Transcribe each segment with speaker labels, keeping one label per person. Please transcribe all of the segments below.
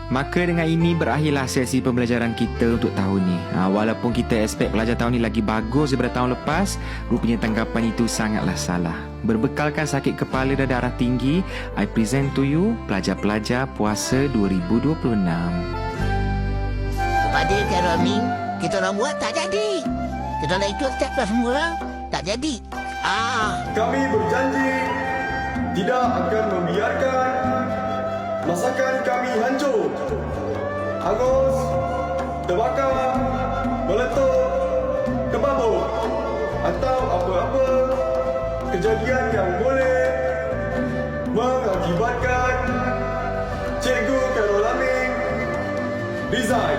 Speaker 1: Maka dengan ini berakhirlah sesi pembelajaran kita untuk tahun ni. Walaupun kita expect pelajar tahun ni lagi bagus daripada tahun lepas, rupanya tanggapan itu sangatlah salah. Berbekalkan sakit kepala dan darah tinggi, I present to you pelajar-pelajar puasa 2026.
Speaker 2: Kepada Khairul Amin, kita orang buat tak jadi. Kita nak ikut step semua orang, tak jadi.
Speaker 3: Kami berjanji tidak akan membiarkan masakan kami hancur, hangus, terbakar, meletup, terbabuk atau apa-apa kejadian yang boleh mengakibatkan Cikgu Khairul Amin resign.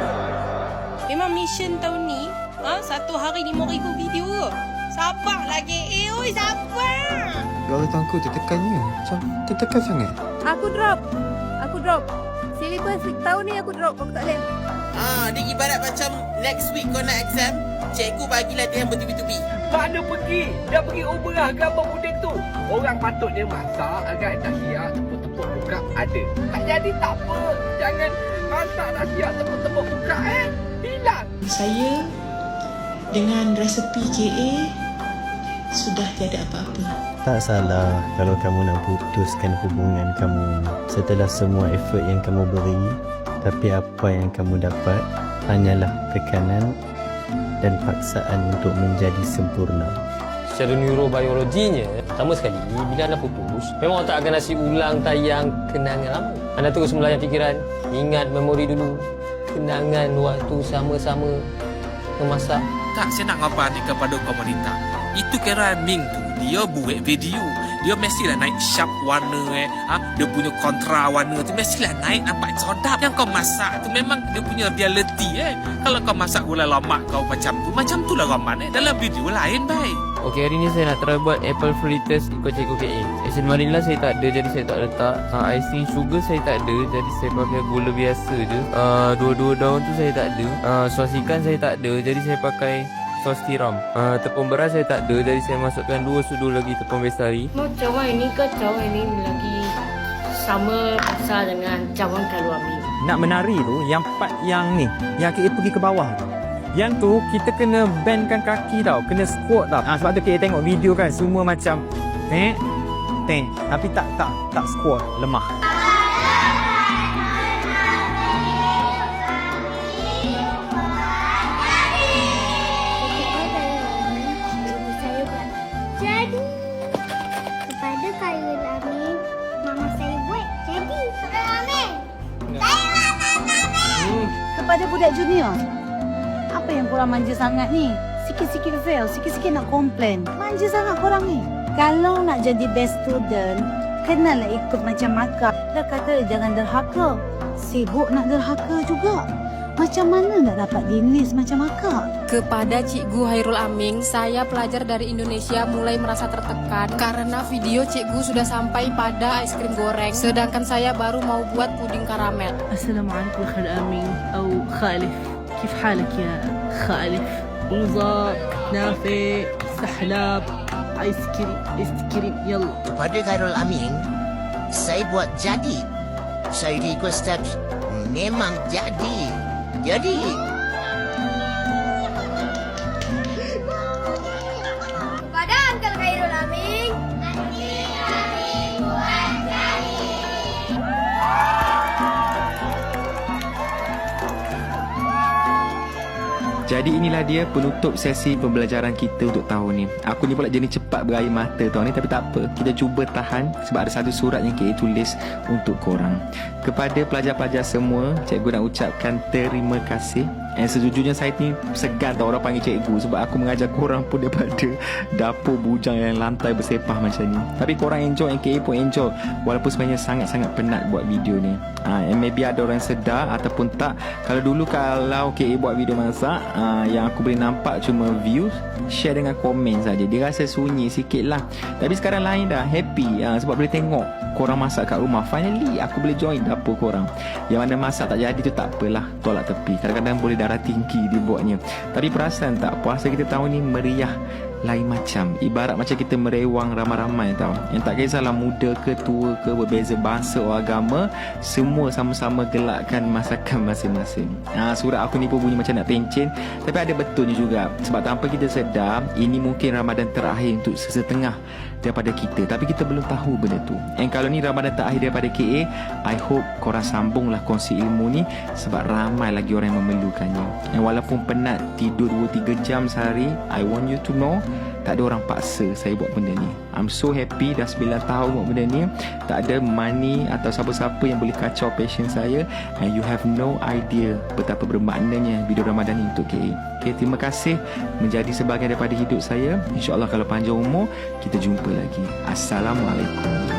Speaker 4: Memang mission tahun ni, satu hari 5,000 video. Sabar lagi. Oi, sabar.
Speaker 5: Lautan aku tertekannya. Macam tertekan sangat.
Speaker 6: Aku drop. Silibus tahun ni aku drop. Aku tak boleh.
Speaker 7: Dia ibarat macam next week kau nak exam, cikgu bagi latihan bertubi-tubi.
Speaker 8: Mana pergi? Dah pergi umrah gambar budak tu. Orang patutnya masak agar nasihat tepuk-tepuk buka ada. Tak jadi tak apa. Jangan masak nasihat tepuk-tepuk buka hilang.
Speaker 9: Saya dengan resepi KA sudah tiada apa-apa.
Speaker 10: Tak salah kalau kamu nak putuskan hubungan kamu setelah semua effort yang kamu beri, tapi apa yang kamu dapat hanyalah tekanan dan paksaan untuk menjadi sempurna.
Speaker 11: Secara neurobiologinya, sama sekali bila anda putus, memang tak akan nasi ulang tayang kenangan lama. Anda terus melayang fikiran, ingat memori dulu, kenangan waktu sama-sama memasak.
Speaker 7: Tak, saya nak ngapain kepada komunitas. Itu Khairul Amin tu, dia buat video. Dia mestilah naik sharp warna dia punya kontra warna tu mestilah naik nampak sedap. Yang kau masak tu memang dia punya reality Kalau kau masak gula lemak kau macam tu lah raman dalam video lain baik.
Speaker 12: Okey, hari ni saya nak try buat apple fritters ikut cikgu KA. Esen vanilla saya tak ada, jadi saya tak letak. Icing sugar saya tak ada, jadi saya pakai gula biasa je. Dua-dua daun tu saya tak ada. Sos ikan saya tak ada, jadi saya pakai sos tiram. Tepung beras saya tak ada, jadi saya masukkan 2 sudu lagi tepung bestari.
Speaker 6: Cawan ini ke cawan ini lagi sama pasal dengan cawan Khairul Amin.
Speaker 13: Nak menari tu, yang part yang ni, yang kita pergi ke bawah tu. Yang tu kita kena bendkan kaki tau, kena squat tau. Sebab tu kita tengok video kan, semua macam tapi tak squat, lemah.
Speaker 6: Kepada budak junior, apa yang korang manja sangat ni? Sikit-sikit fail, sikit-sikit nak komplain. Manja sangat korang ni. Kalau nak jadi best student, kenalah ikut macam Maka. Dah kata jangan derhaka. Sibuk nak derhaka juga. Macam mana nak dapat dinis macam Maka?
Speaker 4: Kepada Cikgu Khairul Amin, saya pelajar dari Indonesia mulai merasa tertekan karena video cikgu sudah sampai pada es krim goreng, sedangkan saya baru mau buat puding karamel.
Speaker 6: Assalamualaikum Khairul Amin atau Khalif. Kif halak ya Khalif? Uzak, Nafi, Sahlab, ais krim, yalla.
Speaker 2: Kepada Khairul Amin, saya buat jadi. Saya ikut steps, memang jadi.
Speaker 6: Kepada Uncle Khairul Amin, buat jadi.
Speaker 1: Jadi inilah dia penutup sesi pembelajaran kita untuk tahun ni. Aku ni pula jenis cepat berair mata tahun ni, tapi tak apa. Kita cuba tahan sebab ada satu surat yang kita tulis untuk korang. Kepada pelajar-pelajar semua, cikgu nak ucapkan terima kasih. Sejujurnya saya ni segan tau orang panggil cikgu, sebab aku mengajar korang pun daripada dapur bujang yang lantai bersepah macam ni. Tapi korang enjoy, NKA pun enjoy, walaupun sebenarnya sangat-sangat penat buat video ni. And maybe ada orang sedar ataupun tak. Kalau dulu kalau KA buat video masak, yang aku boleh nampak cuma views, share dengan komen saja. Dia rasa sunyi sikit lah. Tapi sekarang lain dah, happy sebab boleh tengok korang masak kat rumah. Finally aku boleh join dapur korang. Yang mana masak tak jadi tu tak apalah, tolak tepi. Kadang-kadang boleh darah tinggi dibuatnya. Tapi perasan tak, puasa kita tahun ni meriah lain macam. Ibarat macam kita merewang ramai-ramai tau. Yang tak kisahlah muda ke tua ke, berbeza bangsa atau agama, semua sama-sama gelakkan masakan masing-masing. Surat aku ni pun bunyi macam nak tencin, tapi ada betulnya juga. Sebab tanpa kita sedar, ini mungkin Ramadan terakhir untuk sesetengah daripada kita, tapi kita belum tahu benda tu. And kalau ni Ramadan terakhir daripada KA, I hope korang sambunglah kongsi ilmu ni, sebab ramai lagi orang yang memerlukannya. And walaupun penat tidur 2-3 jam sehari, I want you to know, tak ada orang paksa saya buat benda ni. I'm so happy dah 9 tahun buat benda ni. Tak ada money atau siapa-siapa yang boleh kacau passion saya. And you have no idea betapa bermaknanya video Ramadan ni untuk KA. Okay, terima kasih menjadi sebahagian daripada hidup saya. InsyaAllah kalau panjang umur, kita jumpa lagi. Assalamualaikum.